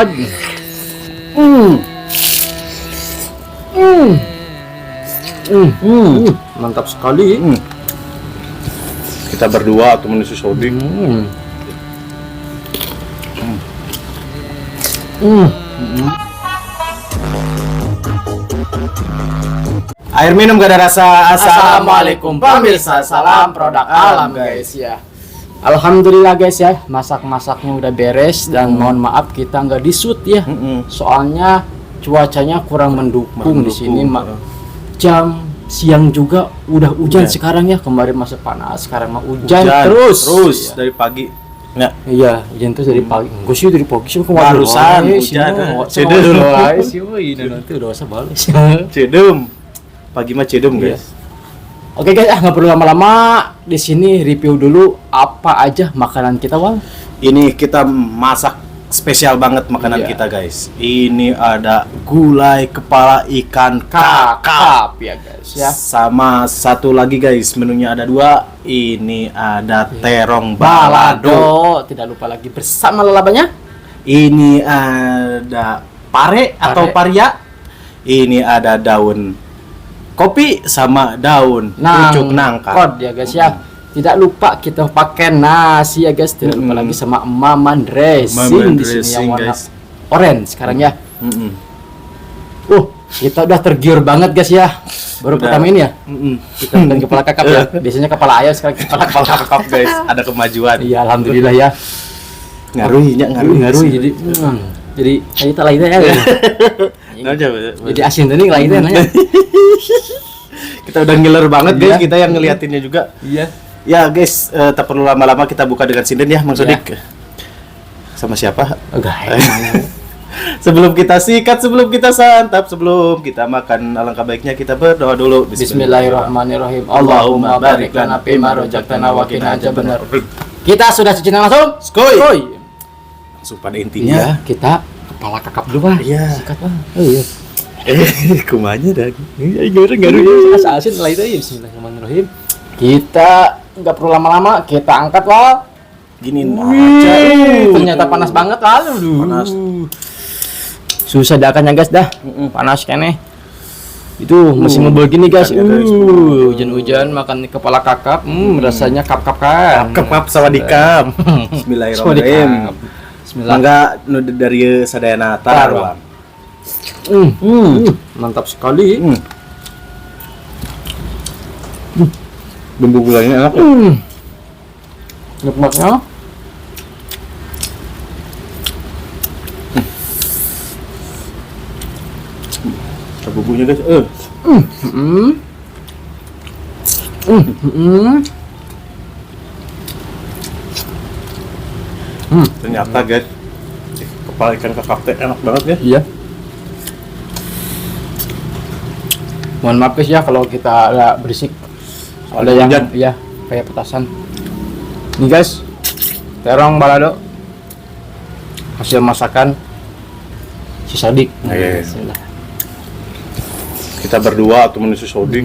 Bismillah. Mantap sekali. Kita berdua atau menuju Saudi. Air minum gak ada rasa. Assalamualaikum pemirsa, salam produk alam guys ya. Alhamdulillah guys ya, masak-masaknya udah beres dan mohon maaf kita nggak di-shoot ya. Soalnya cuacanya kurang mendukung di sini. Jam siang juga udah hujan sekarang ya. Kemarin masih panas, sekarang mah hujan terus ya. Dari pagi. Ya. Iya, hujan terus dari pagi. Gue sih dari pagi sih barusan hujan. Cedem guys. Ini nanti udah usah bales. Cedem. Pagi mah cedem guys. Oke guys, nggak perlu lama-lama. Di sini review dulu apa aja makanan kita, Wal. Ini kita masak spesial banget makanan kita guys. Ini ada gulai kepala ikan kakap ya guys ya. Sama satu lagi guys, menunya ada dua. Ini ada terong balado. Tidak lupa lagi bersama lelabanya. Ini ada pare atau paria. Ini ada daun kopi sama daun pucuk nangka. Kod ya guys ya. Tidak lupa kita pakai nasi ya guys. Tidak lupa lagi sama maman dressing di sini yang warna orange sekarang ya. Kita udah tergiur banget guys ya. Baru pertama ini ya. Kita dan kepala kakap ya. Biasanya kepala ayam, sekarang kepala kakap guys. Ada kemajuan. Iya, alhamdulillah ya. Ngaruhi jadi kita lainnya ya. Jadi asin tadi lainnya nanya. Kita udah ngiler banget guys, kita yang ngeliatinnya juga. Iya. Ya guys, tak perlu lama-lama, kita buka dengan sinden ya, Mang Sodik. Sama siapa? Sebelum kita sikat, sebelum kita santap, sebelum kita makan, alangkah baiknya kita berdoa dulu. Bismillahirrahmanirrahim. Allahumma barik lana fima razaqtana wa qina adzabannar. Kita sudah cuci tangan langsung? Skoy. Langsung pada intinya. Ya, kita kepala kakap dulu, Pak. Iya. Sikat, Pak. Oh iya. Kumanya dah. Garu asin lah itu. Bismillahirrahmanirrahim. Kita nggak perlu lama-lama, kita angkat, Wal. Giniin aja. Ternyata panas banget, Wal. Panas. Susah dakannya guys dah. Panas kene. Itu musim begini guys. Hujan-hujan makan kepala kakap. Rasanya kap-kap kan. Kap-kap sawadikap. Bismillahirrahmanirrahim. Bismillah. Mangga nu dari sadayana taruang. Mantap sekali. Bumbu gulanya enak. Nikmatnya. Bumbunya guys. Ternyata guys, kepala ikan kakap teh enak banget ya. Iya. Mohon maaf guys ya kalau kita agak berisik. Ada yang ya kayak petasan. Nih guys, terong balado hasil masakan si Sodik. Kita berdua atau menuju Saudi.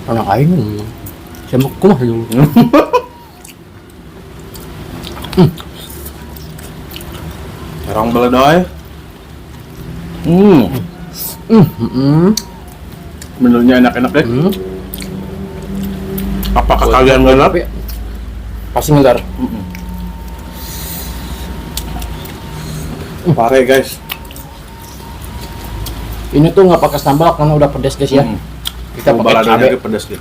Anak aing. Saya kumah dulu. Terong baladoy. Menunya enak-enak deh. Apakah kalian ngelar? Pasti ngelar. Pare guys. Ini tuh nggak pakai sambal karena udah pedas guys ya. Kita pakai cabai pedas gitu.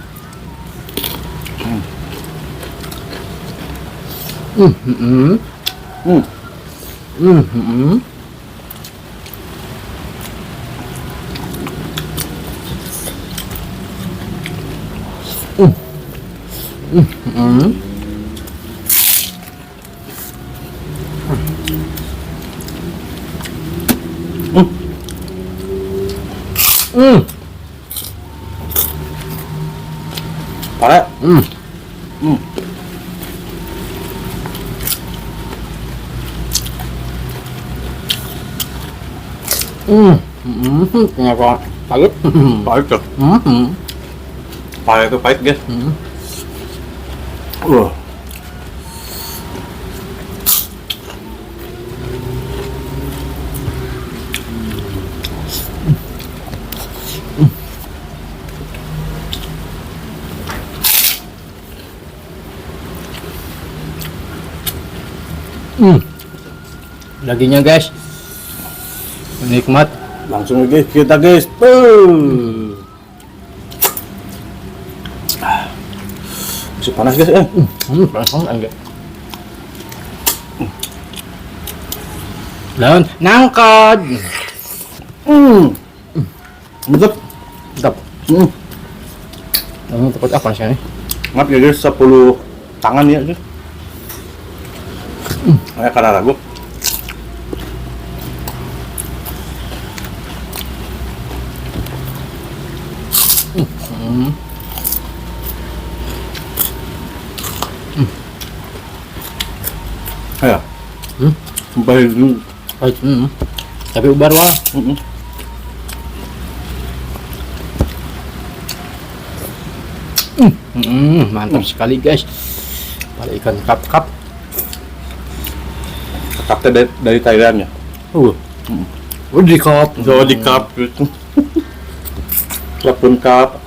Pare. Kenapa pahit? Pahit tuh. Pare itu pahit guys. Dagingnya guys, nikmat. Langsung aja kita guys. Masih panas guys. Panas banget enggak? Daun nangkot. Mantap. Mantap. Ini tempat apa sih ini? Maaf ya guys, 10 tangan ya guys. Kayak karena ragu. Ya. Baik dulu. Baik, tapi ubar wah. Mantap sekali guys. Pada ikan kap-kap. Kapten dari Thailand ya. Udah kap. So di cup gitu. Walaupun cup.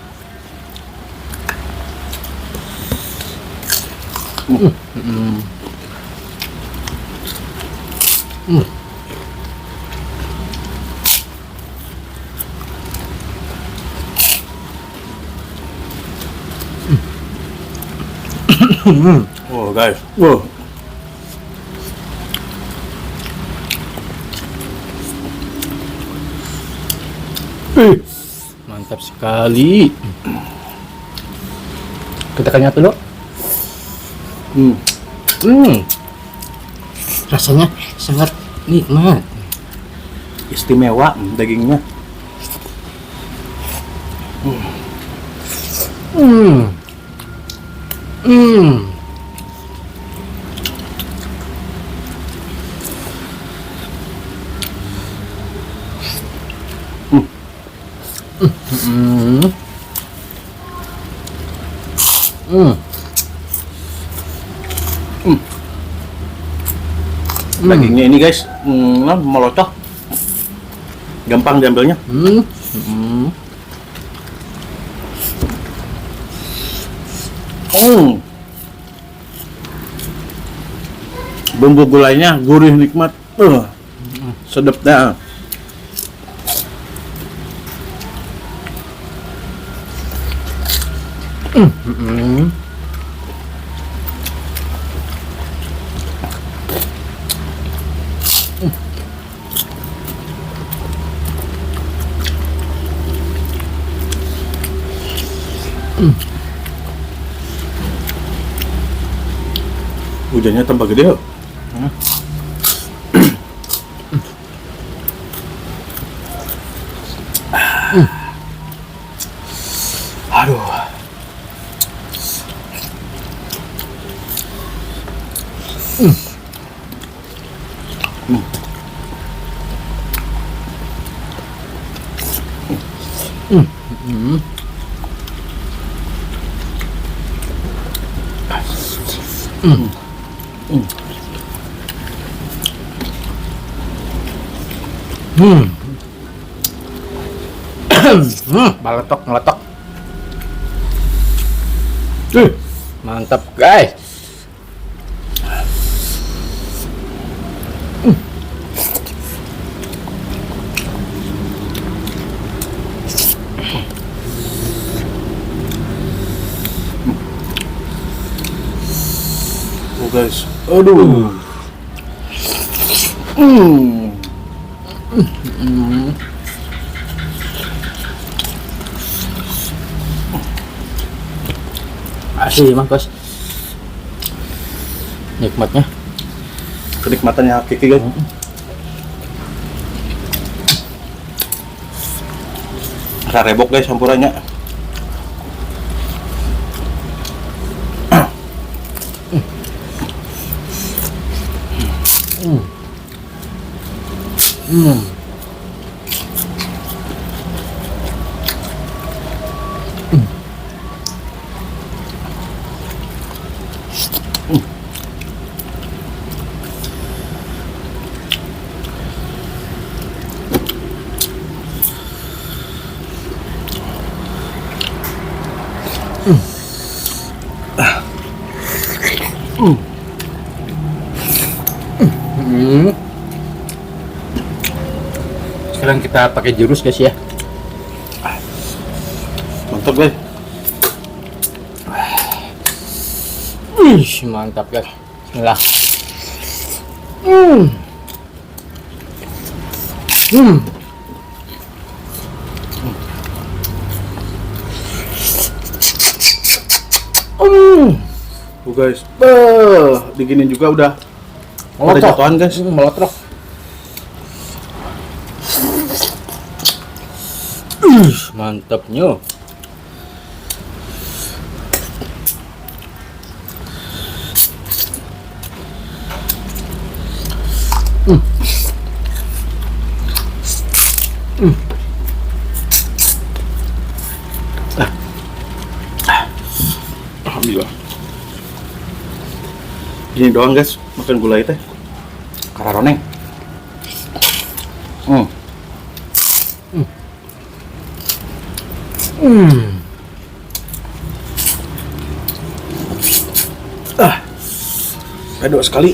Oh guys, wow. Mantap sekali. Kita kenyat dulu. Rasanya sangat nikmat. Istimewa dagingnya. Dagingnya ini guys, melocok. Gampang diambilnya. Bumbu gulainya gurih nikmat. Sedap dah. Hujannya tambah gede. Aduh. Baletok ngeletok. Mantap guys. Oh guys, aduh. Asli mah guys. Nikmatnya. Kenikmatannya hakiki guys. Rarebok guys campurannya. Sekarang kita pakai jurus guys ya. Mantap guys. Mantap guys. Bismillah. Hmm. Hmm. Guys, diginin juga udah pada Melotok. jatuhan guys. Melotok. Mantapnya. Alhamdulillah. Gini doang guys, makan gulai teh. Kararoneng. Pedok sekali.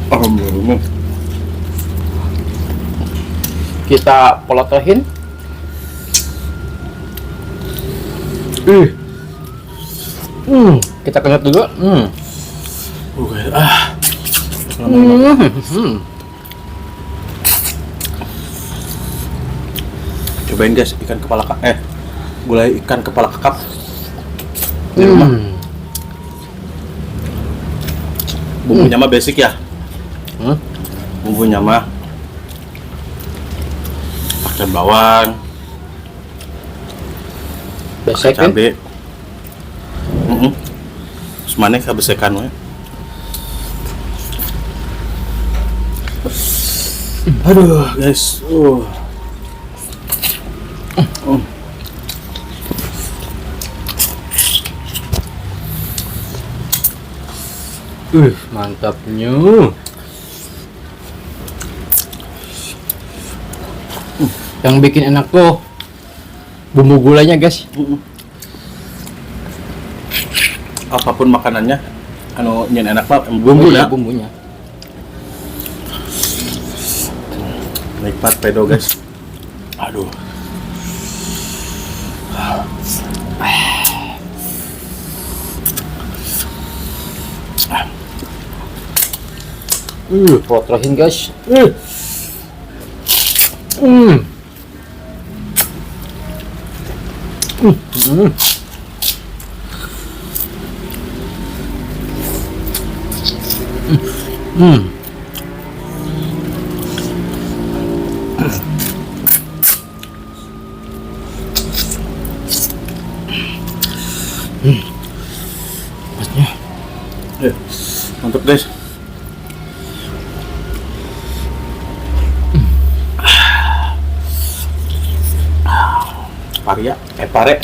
Alhamdulillah. Kita polotohin. Kita kenyot dulu. Guys, cobain guys ikan kepala gulai ikan kepala kakap di rumah. Bumbunya mah basic ya. Bumbunya mah pakai bawang, pakai Besekin. cabe. Semaneh kabesekan we. Aduh guys, Mantapnya. Yang bikin enak tuh bumbu gulainya guys. Apapun makanannya, nyen enak mah bumbu Iya, ya. bumbunya. Nikmat pedo guys. Aduh. Polotohin guys. Mantap guys. Paria, pare.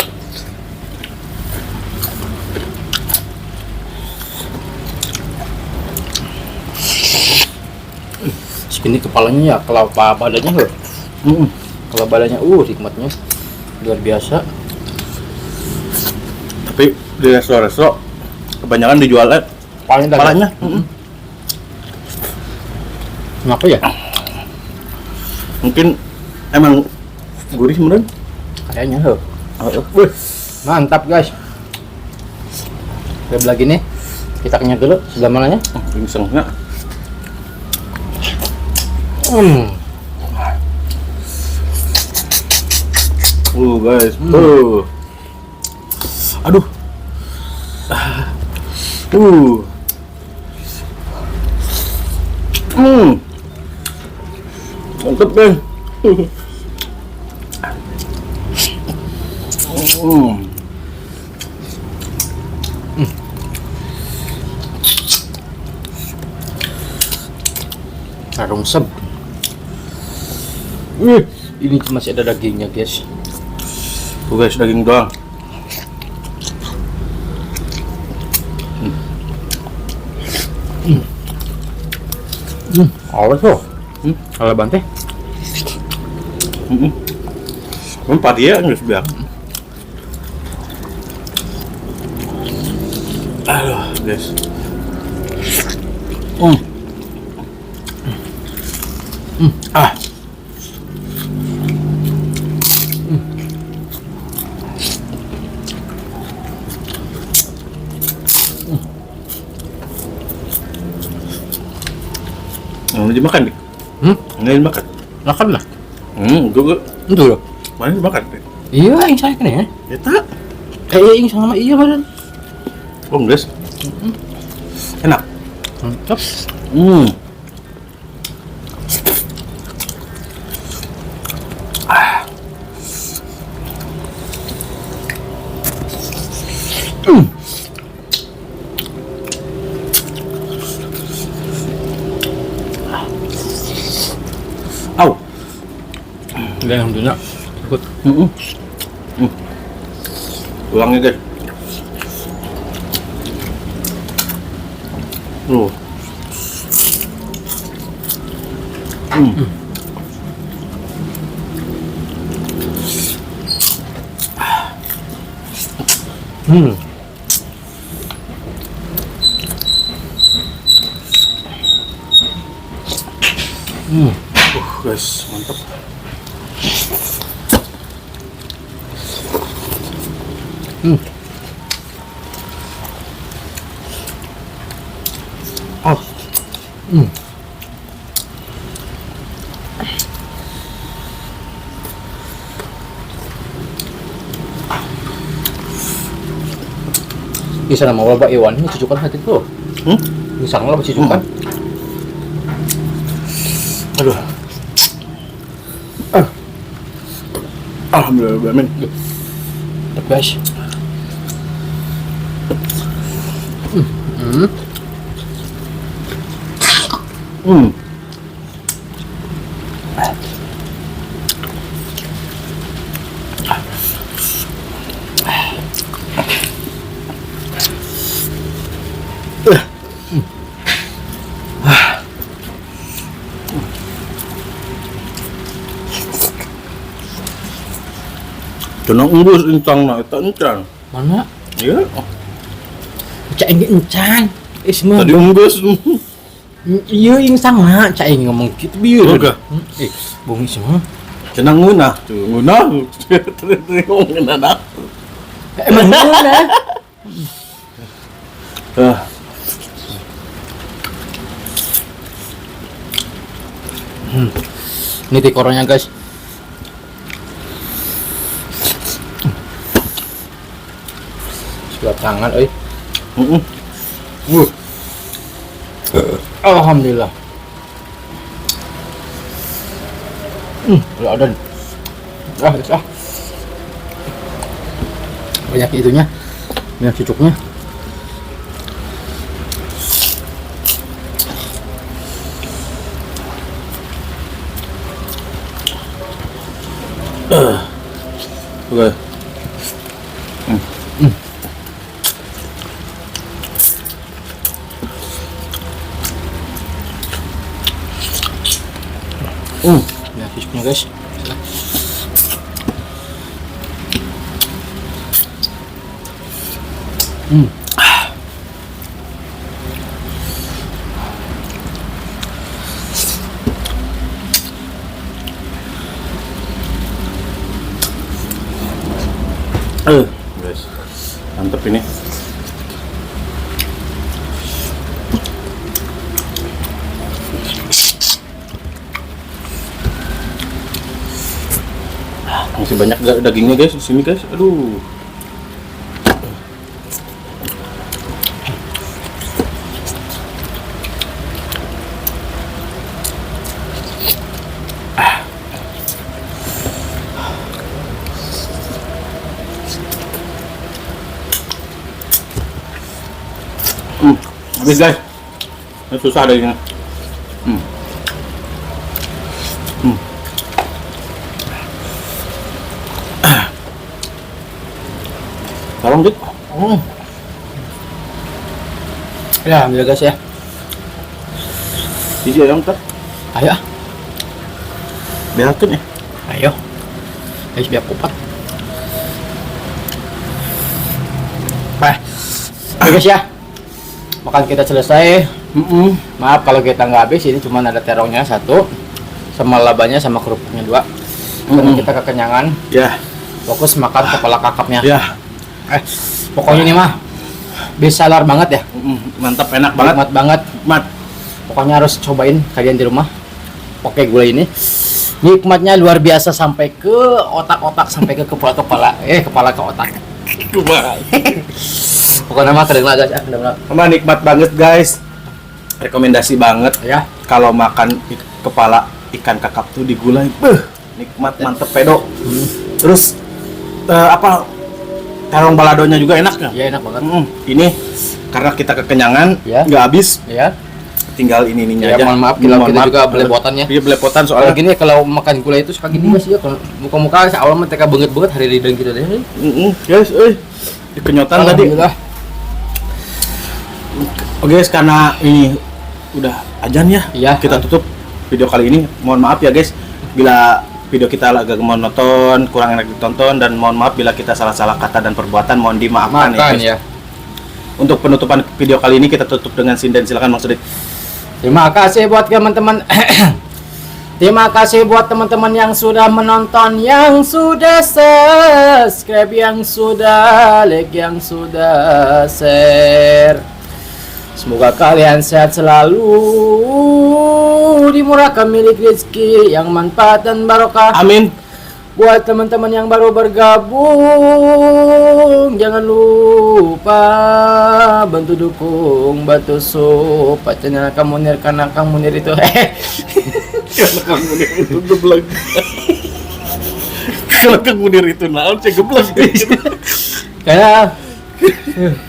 Segini kepalanya ya, kalau badannya loh. Kalau badannya nikmatnya luar biasa. Tapi di resto-resto kebanyakan dijualnya Paling kepalanya. Kenapa ya? Mungkin emang gurih meren. Kayaknya loh. Mantap guys. Oke, lagi nih kita kenyat dulu sebelah mananya. Gingsengnya. Guys. Aduh. Mantap guys. Harum seb. Ini masih ada dagingnya guys. Tuh guys, daging doang. Awas loh. Kalau bante. Empat dia nggak biar. Aduh, guys. Ah. Mau dimakan, Dik? Nggak dimakan. Makan lah. Gue Itu loh. mana dimakan, Dik? Iya, yang saya kan ya. Ya tak. Yang sama iya badan. Oh, guys. Enak. Mantap. Au. Udah alhamdulillah. Ikut. Tulangnya, guys. Guys, mantap. Bisa nama wabak Iwan ini cucukan hati tuh. Bisa nggak cucukan? Aduh. Alhamdulillah, amin. Guys. Kena embus encang nak, tak encang. Mana? Ya. Cak ingin encan. Semua. Tadi embus. Iya ing sama, cak ingin ngomong gitu biar. Oke. Bungi semua. Kena ngunah, tuh ngunah. Terus ngunah nak. Emang mana? Ini tekoronnya guys. Sudah tangan, oi. Alhamdulillah. Udah ada. Banyak itunya. Banyak cucuknya. Oke. Ya, cucuknya guys. Guys, mantep ini. Masih banyak dagingnya guys di sini guys. Aduh. Habis guys. Ini susah dagingnya. Tolong Dik. Ya, alhamdulillah guys ya. Hiji ayam tak? Ayo. Behakeun ya. Ayo. biar kupat. Nah, oke guys ya, makan kita selesai. Maaf kalau kita nggak habis, ini cuma ada terongnya satu, sama labanya sama kerupuknya dua. Karena kita kekenyangan. Ya. Fokus makan kepala kakapnya. Ya. Pokoknya ini mah bestseller banget ya. Mantap, enak banget. Nikmat banget. Mat. Pokoknya harus cobain kalian di rumah. Pakai gula ini. Nikmatnya luar biasa sampai ke otak-otak, sampai ke kepala-kepala. Kepala ke otak. Pokoknya mah keren lah guys. Sama nikmat banget guys. Rekomendasi banget Ya. kalau makan kepala ikan kakap tuh digulai. Nikmat, mantep pedo. Terus terong baladonya juga enak ya? Iya enak banget. Ini karena kita kekenyangan, Ya. nggak habis, Ya. tinggal ininya Ya aja. mohon maaf kita juga belepotan ya. Iya belepotan Soalnya soalnya. gini kalau makan gula itu suka gini guys ya. Kalau muka-muka awalnya mah teka banget hari lidang gitu deh. Guys, kenyotan tadi. Alhamdulillah. Oke guys, karena ini udah ajan ya, Iya. kita tutup video kali ini. Mohon maaf ya guys bila video kita agak monoton, kurang enak ditonton, dan mohon maaf bila kita salah-salah kata dan perbuatan, mohon dimaafkan Makan guys. ya. Untuk penutupan video kali ini kita tutup dengan sinden, silakan Bang Sudik. Terima kasih buat teman-teman. Terima kasih buat teman-teman yang sudah menonton, yang sudah subscribe, yang sudah like, yang sudah share. Semoga kalian sehat selalu, dimurahkan milik rezeki yang manfaat dan barokah. Amin. Buat teman-teman yang baru bergabung, jangan lupa bantu dukung, bantu support channel Kang Munir, karena Kang Munir itu Kalau Kang Munir itu geblek. Kalau Kang Munir itu naon sih geblek. karena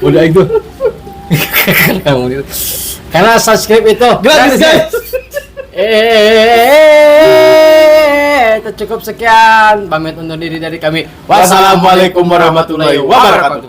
udah itu Kang Munir, karena subscribe itu Gratis guys. Itu cukup sekian, pamit undur diri dari kami. Wassalamualaikum warahmatullahi wabarakatuh.